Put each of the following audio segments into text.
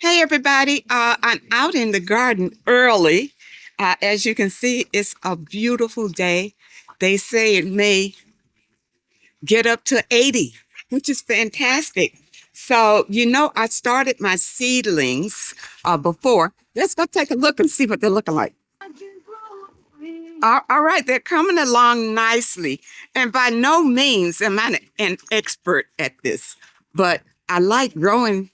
Hey, everybody. I'm out in the garden early. As you can see, it's a beautiful day. They say it may get up to 80, which is fantastic. So, I started my seedlings before. Let's go take a look and see what they're looking like. All right, they're coming along nicely. And by no means am I an expert at this, but I like growing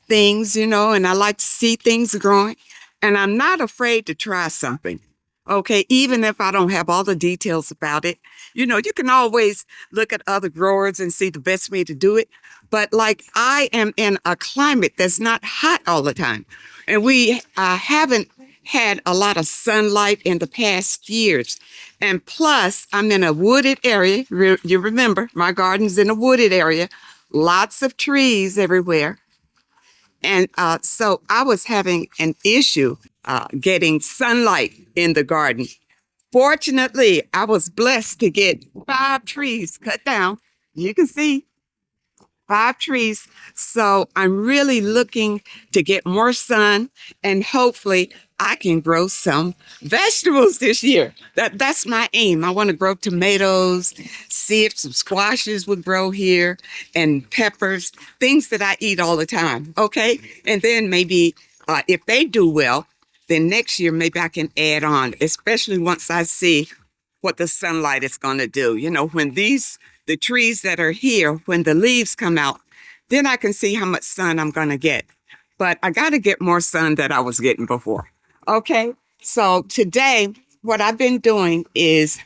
things, and I like to see things growing. And I'm not afraid to try something. Okay, even if I don't have all the details about it, you can always look at other growers and see the best way to do it. But like I am in a climate that's not hot all the time, and we haven't had a lot of sunlight in the past years. And plus, I'm in a wooded area. You remember, my garden's in a wooded area, lots of trees everywhere. And so I was having an issue getting sunlight in the garden. Fortunately, I was blessed to get 5 trees cut down. You can see 5 trees. So I'm really looking to get more sun, and hopefully I can grow some vegetables this year. That's my aim. I want to grow tomatoes, see if some squashes would grow here, and peppers, things that I eat all the time. Okay. And then maybe if they do well, then next year maybe I can add on, especially once I see what the sunlight is going to do. When the trees that are here, when the leaves come out, then I can see how much sun I'm going to get. But I got to get more sun than I was getting before. Okay. So today, what I've been doing is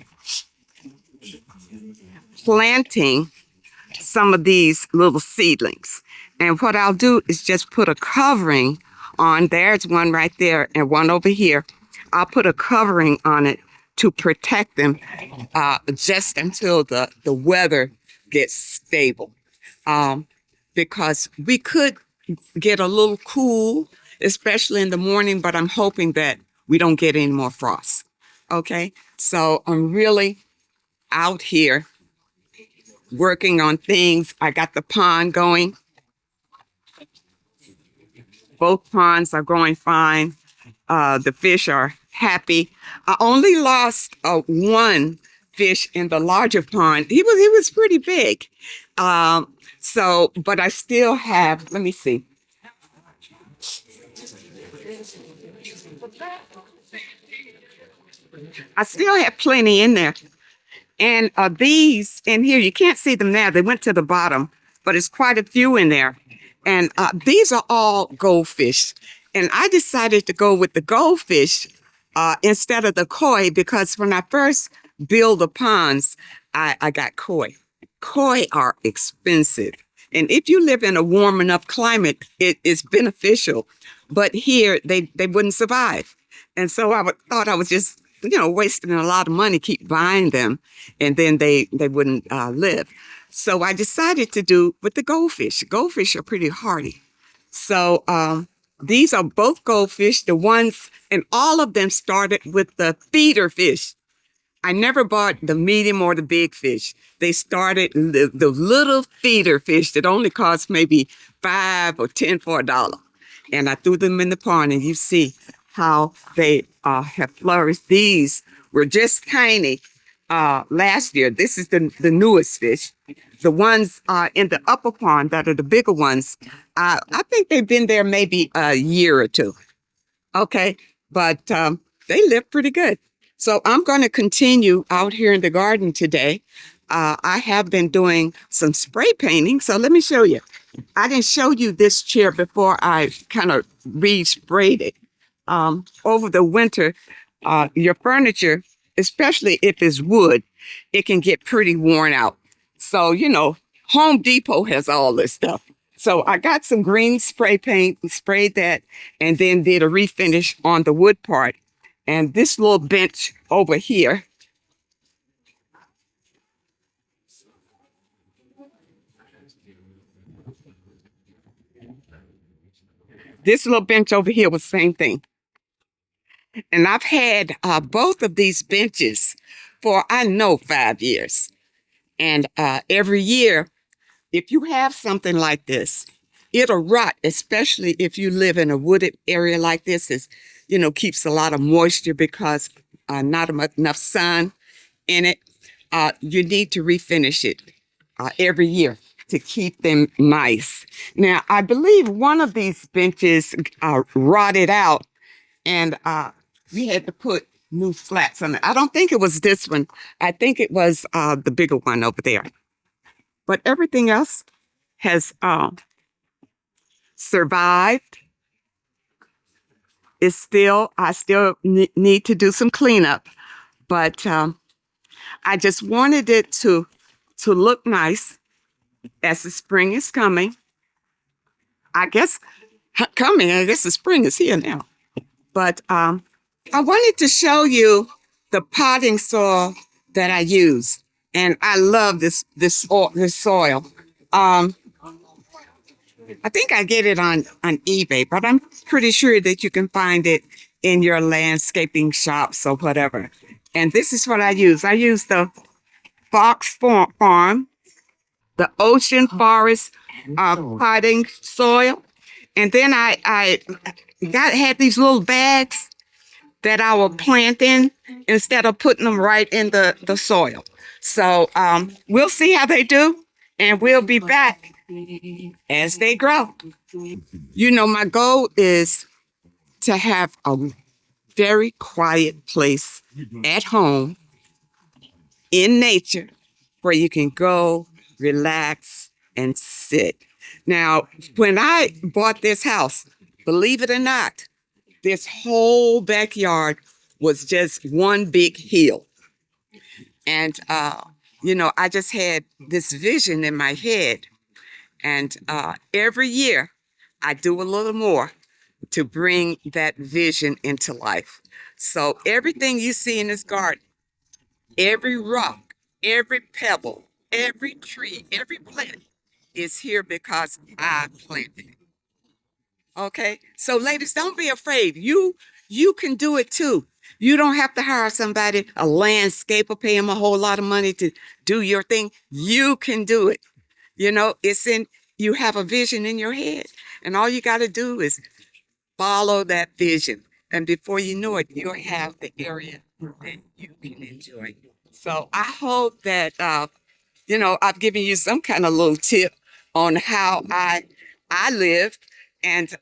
planting some of these little seedlings. And what I'll do is just put a covering on. There's one right there and one over here. I'll put a covering on it to protect them just until the weather gets stable. Because we could get a little cool, especially in the morning, but I'm hoping that we don't get any more frost. Okay. So I'm really out here working on things. I got the pond going. Both ponds are going fine. The fish are happy. I only lost one fish in the larger pond. He was pretty big. But I still have, let me see. I still have plenty in there. And these in here, you can't see them now. They went to the bottom, but it's quite a few in there. And these are all goldfish. And I decided to go with the goldfish instead of the koi, because when I first built the ponds, I got koi. Koi are expensive. And if you live in a warm enough climate, it is beneficial. But here, they wouldn't survive. And so thought I was just, wasting a lot of money, keep buying them, and then they wouldn't live. So I decided to do with the goldfish. Goldfish are pretty hardy. So these are both goldfish, the ones, and all of them started with the feeder fish. I never bought the medium or the big fish. They started the little feeder fish that only cost maybe 5 or 10 for $1. And I threw them in the pond, and you see how they have flourished. These were just tiny last year. This is the newest fish. The ones in the upper pond that are the bigger ones, I think they've been there maybe a year or two. Okay, but they live pretty good. So I'm going to continue out here in the garden today. I have been doing some spray painting. So let me show you. I didn't show you this chair before I kind of re-sprayed it. Over the winter, your furniture, especially if it's wood, it can get pretty worn out. So, Home Depot has all this stuff. So I got some green spray paint, sprayed that, and then did a refinish on the wood part. And this little bench over here, was the same thing. And I've had both of these benches for, I know, 5 years. And every year, if you have something like this, it'll rot, especially if you live in a wooded area like this. It's, keeps a lot of moisture because not enough sun in it. You need to refinish it every year to keep them nice. Now, I believe one of these benches rotted out, and we had to put new slats on it. I don't think it was this one. I think it was the bigger one over there. But everything else has survived. I still need to do some cleanup, but I just wanted it to look nice as the spring is coming. I guess I guess the spring is here now. But I wanted to show you the potting soil that I use, and I love this soil. I think I get it on eBay, but I'm pretty sure that you can find it in your landscaping shops or whatever. And this is what I use. I use the Fox Farm, the Ocean Forest potting soil. And then I had these little bags that I will plant in instead of putting them right in the soil. So we'll see how they do, and we'll be back as they grow. My goal is to have a very quiet place at home in nature where you can go, relax, and sit. Now, when I bought this house, believe it or not, this whole backyard was just one big hill. And, I just had this vision in my head. And every year, I do a little more to bring that vision into life. So everything you see in this garden, every rock, every pebble, every tree, every plant is here because I planted it. Okay? So ladies, don't be afraid. You can do it too. You don't have to hire somebody, a landscaper, pay him a whole lot of money to do your thing. You can do it. You have a vision in your head, and all you got to do is follow that vision. And before you know it, you'll have the area that you can enjoy. So I hope that, I've given you some kind of little tip on how I live. And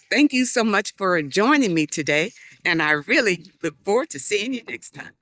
thank you so much for joining me today. And I really look forward to seeing you next time.